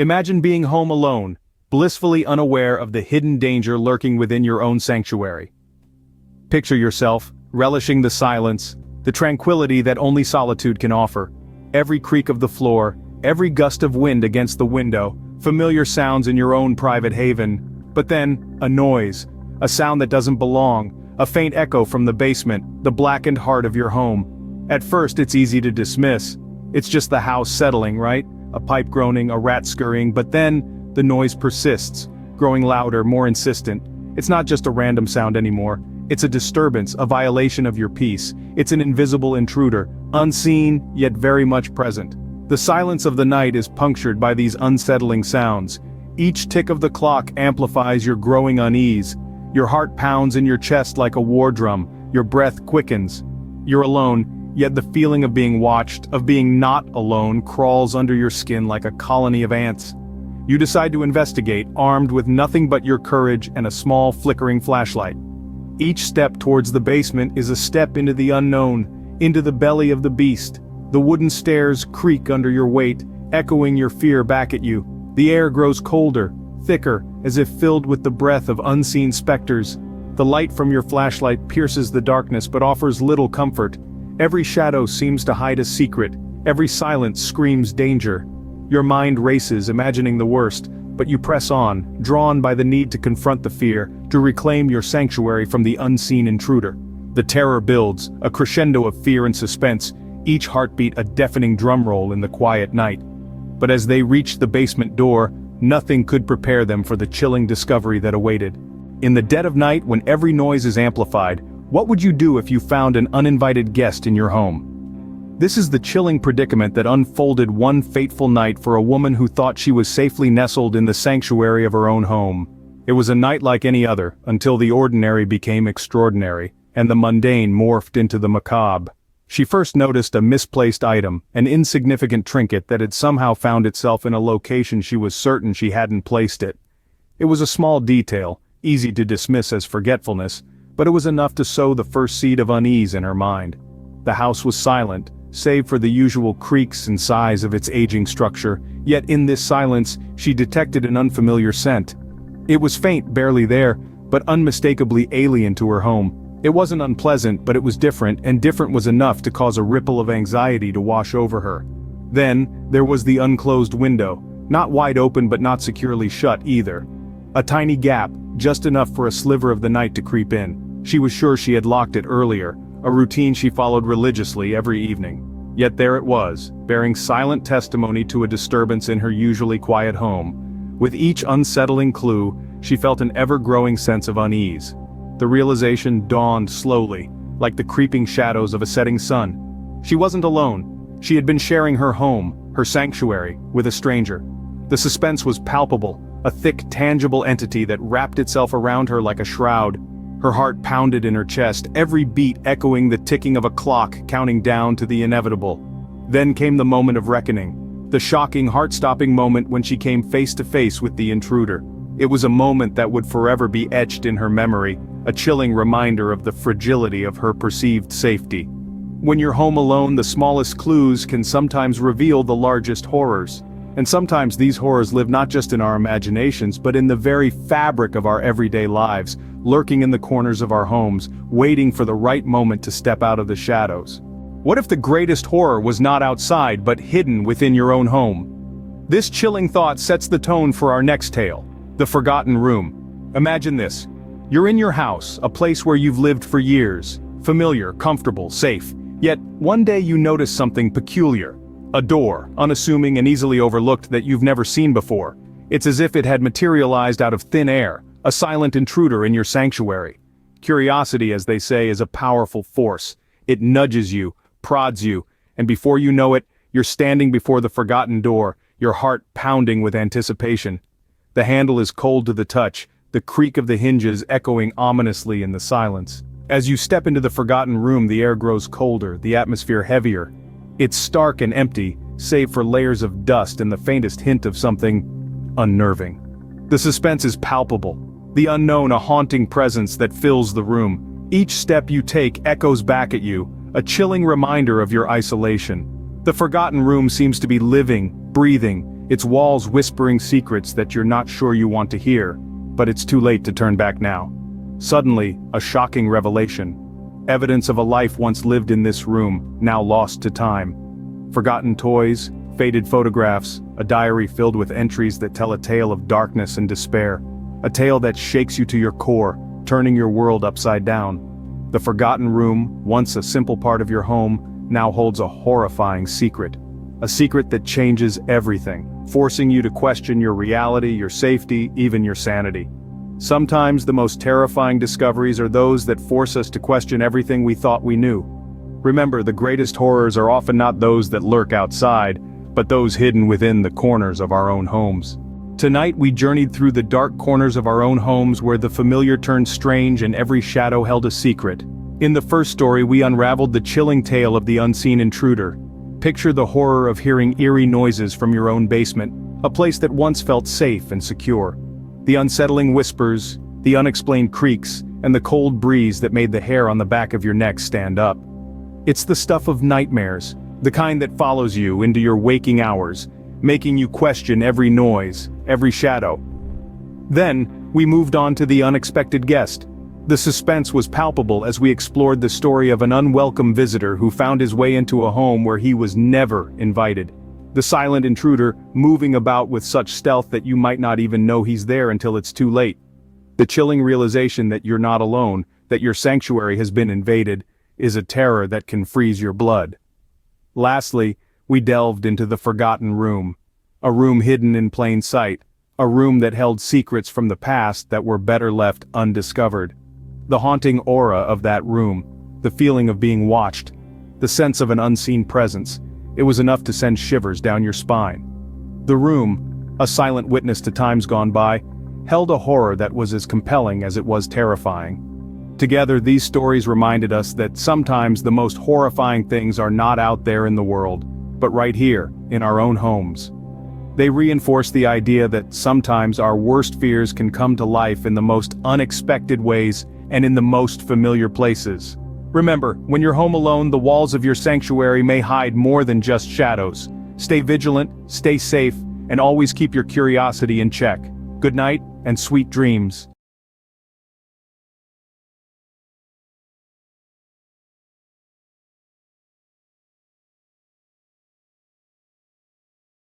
Imagine being home alone, blissfully unaware of the hidden danger lurking within your own sanctuary. Picture yourself, relishing the silence, the tranquility that only solitude can offer. Every creak of the floor, every gust of wind against the window, familiar sounds in your own private haven. But then, a noise, a sound that doesn't belong, a faint echo from the basement, the blackened heart of your home. At first it's easy to dismiss. It's just the house settling, right? A pipe groaning, a rat scurrying, but then, the noise persists, growing louder, more insistent. It's not just a random sound anymore. It's a disturbance, a violation of your peace. It's an invisible intruder, unseen, yet very much present. The silence of the night is punctured by these unsettling sounds. Each tick of the clock amplifies your growing unease. Your heart pounds in your chest like a war drum, your breath quickens. You're alone, yet the feeling of being watched, of being not alone, crawls under your skin like a colony of ants. You decide to investigate, armed with nothing but your courage and a small flickering flashlight. Each step towards the basement is a step into the unknown, into the belly of the beast. The wooden stairs creak under your weight, echoing your fear back at you. The air grows colder, thicker, as if filled with the breath of unseen specters. The light from your flashlight pierces the darkness but offers little comfort. Every shadow seems to hide a secret, every silence screams danger. Your mind races, imagining the worst, but you press on, drawn by the need to confront the fear, to reclaim your sanctuary from the unseen intruder. The terror builds, a crescendo of fear and suspense, each heartbeat a deafening drumroll in the quiet night. But as they reached the basement door, nothing could prepare them for the chilling discovery that awaited. In the dead of night, when every noise is amplified, what would you do if you found an uninvited guest in your home? This is the chilling predicament that unfolded one fateful night for a woman who thought she was safely nestled in the sanctuary of her own home. It was a night like any other, until the ordinary became extraordinary, and the mundane morphed into the macabre. She first noticed a misplaced item, an insignificant trinket that had somehow found itself in a location she was certain she hadn't placed it. It was a small detail, easy to dismiss as forgetfulness, but it was enough to sow the first seed of unease in her mind. The house was silent, save for the usual creaks and sighs of its aging structure, yet in this silence she detected an unfamiliar scent. It was faint, barely there, but unmistakably alien to her home. It wasn't unpleasant, but it was different, and different was enough to cause a ripple of anxiety to wash over her. Then, there was the unclosed window, not wide open but not securely shut either. A tiny gap, just enough for a sliver of the night to creep in. She was sure she had locked it earlier, a routine she followed religiously every evening. Yet there it was, bearing silent testimony to a disturbance in her usually quiet home. With each unsettling clue, she felt an ever-growing sense of unease. The realization dawned slowly, like the creeping shadows of a setting sun. She wasn't alone. She had been sharing her home, her sanctuary, with a stranger. The suspense was palpable, a thick, tangible entity that wrapped itself around her like a shroud. Her heart pounded in her chest, every beat echoing the ticking of a clock counting down to the inevitable. Then came the moment of reckoning, the shocking, heart-stopping moment when she came face to face with the intruder. It was a moment that would forever be etched in her memory, a chilling reminder of the fragility of her perceived safety. When you're home alone, the smallest clues can sometimes reveal the largest horrors. And sometimes these horrors live not just in our imaginations, but in the very fabric of our everyday lives, lurking in the corners of our homes, waiting for the right moment to step out of the shadows. What if the greatest horror was not outside but hidden within your own home? This chilling thought sets the tone for our next tale, the forgotten room. Imagine this. You're in your house, a place where you've lived for years, familiar, comfortable, safe. Yet, one day you notice something peculiar. A door, unassuming and easily overlooked, that you've never seen before. It's as if it had materialized out of thin air, a silent intruder in your sanctuary. Curiosity, as they say, is a powerful force. It nudges you, prods you, and before you know it, you're standing before the forgotten door, your heart pounding with anticipation. The handle is cold to the touch, the creak of the hinges echoing ominously in the silence. As you step into the forgotten room, the air grows colder, the atmosphere heavier. It's stark and empty, save for layers of dust and the faintest hint of something unnerving. The suspense is palpable, the unknown a haunting presence that fills the room. Each step you take echoes back at you, a chilling reminder of your isolation. The forgotten room seems to be living, breathing, its walls whispering secrets that you're not sure you want to hear, but it's too late to turn back now. Suddenly, a shocking revelation. Evidence of a life once lived in this room, now lost to time. Forgotten toys, faded photographs, a diary filled with entries that tell a tale of darkness and despair. A tale that shakes you to your core, turning your world upside down. The forgotten room, once a simple part of your home, now holds a horrifying secret. A secret that changes everything, forcing you to question your reality, your safety, even your sanity. Sometimes the most terrifying discoveries are those that force us to question everything we thought we knew. Remember, the greatest horrors are often not those that lurk outside, but those hidden within the corners of our own homes. Tonight we journeyed through the dark corners of our own homes where the familiar turned strange and every shadow held a secret. In the first story we unraveled the chilling tale of the unseen intruder. Picture the horror of hearing eerie noises from your own basement, a place that once felt safe and secure. The unsettling whispers, the unexplained creaks, and the cold breeze that made the hair on the back of your neck stand up. It's the stuff of nightmares, the kind that follows you into your waking hours, making you question every noise, every shadow. Then, we moved on to the unexpected guest. The suspense was palpable as we explored the story of an unwelcome visitor who found his way into a home where he was never invited. The silent intruder, moving about with such stealth that you might not even know he's there until it's too late. The chilling realization that you're not alone, that your sanctuary has been invaded, is a terror that can freeze your blood. Lastly, we delved into the forgotten room. A room hidden in plain sight. A room that held secrets from the past that were better left undiscovered. The haunting aura of that room, the feeling of being watched, the sense of an unseen presence, it was enough to send shivers down your spine. The room, a silent witness to times gone by, held a horror that was as compelling as it was terrifying. Together, these stories reminded us that sometimes the most horrifying things are not out there in the world, but right here, in our own homes. They reinforce the idea that sometimes our worst fears can come to life in the most unexpected ways and in the most familiar places. Remember, when you're home alone, the walls of your sanctuary may hide more than just shadows. Stay vigilant, stay safe, and always keep your curiosity in check. Good night, and sweet dreams.